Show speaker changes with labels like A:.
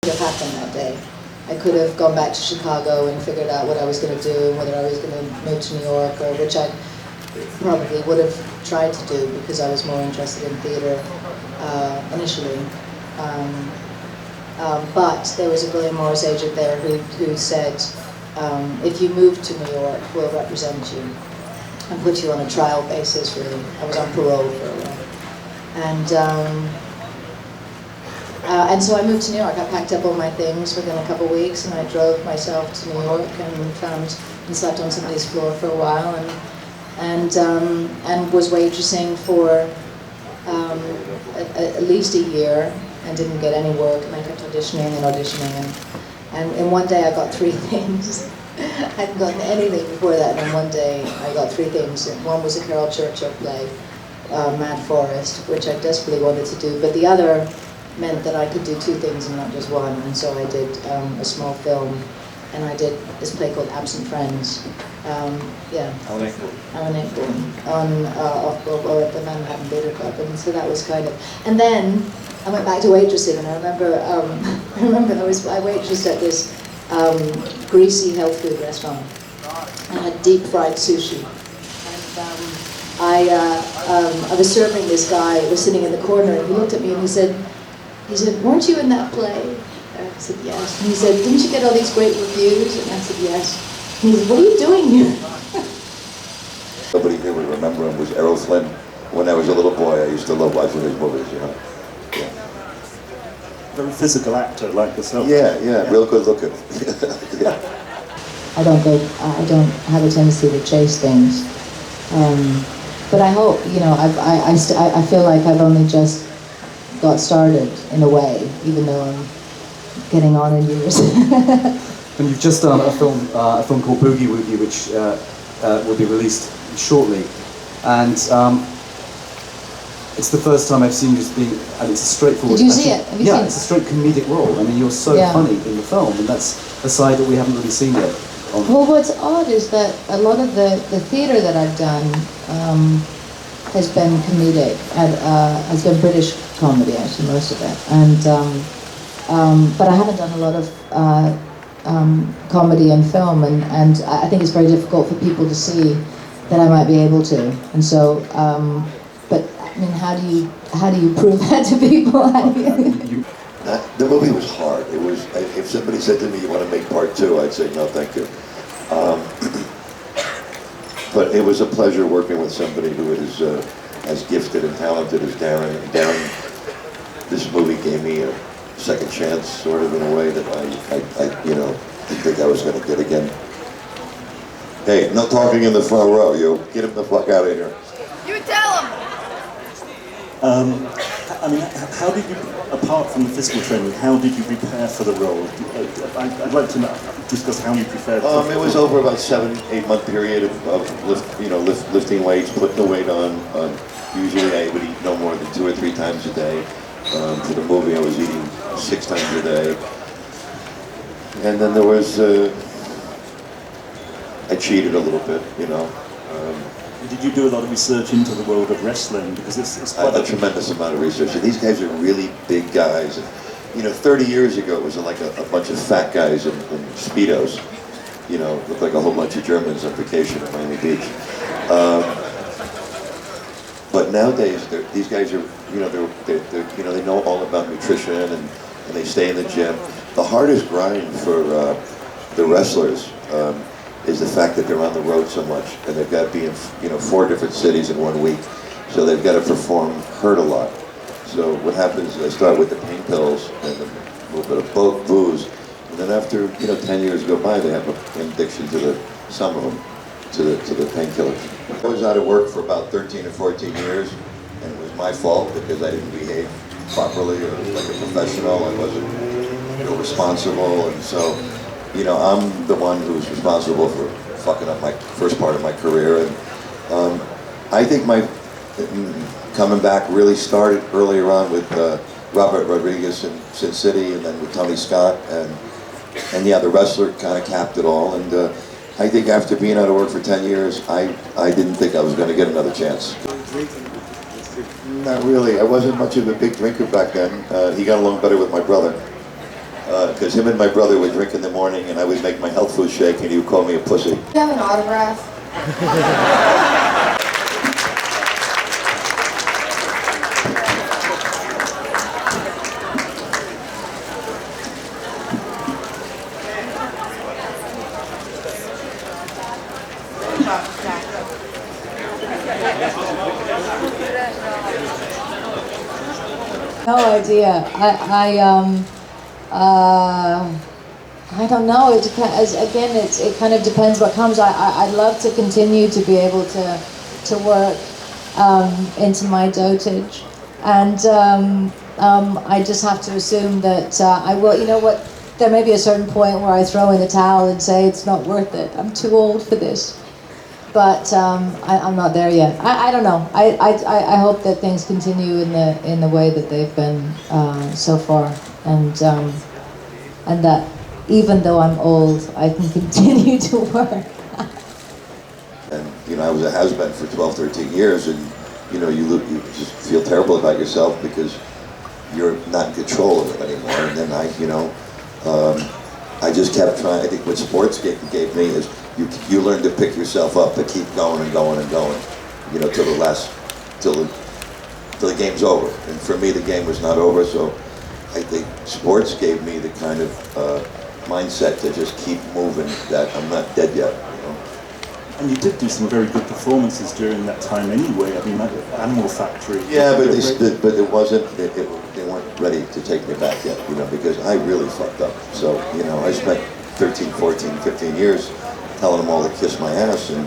A: have happened that day. I could have gone back to Chicago and figured out what I was going to do and whether I was going to move to New York, or which I probably would have tried to do because I was more interested in theatre initially. But there was a William Morris agent there who said, if you move to New York, we'll represent you and put you on a trial basis, really. I was on parole for a while. And so I moved to New York. I packed up all my things within a couple of weeks, and I drove myself to New York and slept on somebody's floor for a while, and was waitressing for at least a year, and didn't get any work, and I kept auditioning and auditioning, and in one day I got 3 things. I hadn't gotten anything before that, and in one day I got 3 things. One was a Carol Churchill play, Mad Forest, which I desperately wanted to do, but the other meant that I could do 2 things and not just one, and so I did a small film, and I did this play called Absent Friends. Alan Ayckbourn on at the Manhattan Theatre Club, and so that was kind of. And then I went back to waitressing, and I remember I waitressed at this greasy health food restaurant, and had deep fried sushi. And I was serving this guy who was sitting in the corner, and he looked at me and he said, "Weren't you in that play?" I said, "Yes." And he said, "Didn't you get all these great reviews?" And I said, "Yes." And he said, "What are you doing here?"
B: Nobody here would remember him was Errol Flynn. When I was a little boy, I used to love watching his movies, you know. Yeah.
C: Very physical actor like yourself.
B: Yeah, real good looking. Yeah.
A: I don't have a tendency to chase things. But I hope, you know, I feel like I've only just got started in a way, even though I'm getting on in years.
D: And you've just done a film called Boogie Woogie, which will be released shortly, and it's the first time I've seen you just being, and it's a straightforward.
A: Did you see it? Have you seen it?
D: It's a straight comedic role. I mean, you're so funny in the film, and that's a side that we haven't really seen yet.
A: Well, what's odd is that a lot of the theatre that I've done has been comedic, has been British comedy, actually, most of it, and but I haven't done a lot of comedy and film, and I think it's very difficult for people to see that I might be able to, and so. But I mean, how do you prove that to people?
B: The movie was hard. It was. If somebody said to me, "You want to make part 2?" I'd say, "No, thank you." But it was a pleasure working with somebody who is as gifted and talented as Darren. And Darren, this movie gave me a second chance, sort of, in a way that I didn't think I was going to get again. Hey, no talking in the front row, you. Get him the fuck out of here.
E: You tell him!
C: I mean, how did you, apart from the physical training, how did you prepare for the role? I'd like to discuss how you prepared.
B: It was over about 7-8 month period of lifting weights, putting the weight on. Usually I would eat no more than 2 or 3 times a day. For the movie, I was eating 6 times a day. And then there was, I cheated a little bit, you know.
C: Did you do a lot of research into the world of wrestling? Because it's quite
B: a tremendous amount of research. And these guys are really big guys. And, 30 years ago, it was like a bunch of fat guys in Speedos. Looked like a whole bunch of Germans on vacation at Miami Beach. But nowadays, these guys are, they know all about nutrition and they stay in the gym. The hardest grind for the wrestlers is the fact that they're on the road so much, and they've got to be in 4 different cities in 1 week, so they've got to perform, hurt a lot. So what happens is I start with the pain pills and a little bit of booze, and then after 10 years go by, they have an addiction to some of them to the painkillers. I was out of work for about 13 or 14 years, and it was my fault because I didn't behave properly or like a professional. I wasn't responsible, and so. I'm the one who's responsible for fucking up my first part of my career, and I think my coming back really started earlier on with Robert Rodriguez in Sin City, and then with Tony Scott, and the wrestler kind of capped it all. And I think after being out of work for 10 years, I didn't think I was going to get another chance. Not really. I wasn't much of a big drinker back then. He got along better with my brother. because him and my brother would drink in the morning, and I would make my health food shake, and he would call me a pussy.
A: Do you have an autograph? No idea. I don't know. It depends. Again, it kind of depends what comes. I'd love to continue to be able to work into my dotage, and I just have to assume that I will. You know what? There may be a certain point where I throw in the towel and say it's not worth it. I'm too old for this. But I'm not there yet. I don't know. I hope that things continue in the way that they've been so far, and that even though I'm old, I can continue to work.
B: And I was a has-been for 12, 13 years, and you just feel terrible about yourself because you're not in control of it anymore. And then I just kept trying. I think what sports gave me is you learn to pick yourself up, to keep going and going and going, till the game's over. And for me, the game was not over, so I think sports gave me the kind of mindset to just keep moving, that I'm not dead yet.
C: And you did do some very good performances during that time anyway. I mean, like Animal Factory.
B: Yeah, but it wasn't. They weren't ready to take me back yet. Because I really fucked up. So I spent 13, 14, 15 years telling them all to kiss my ass, and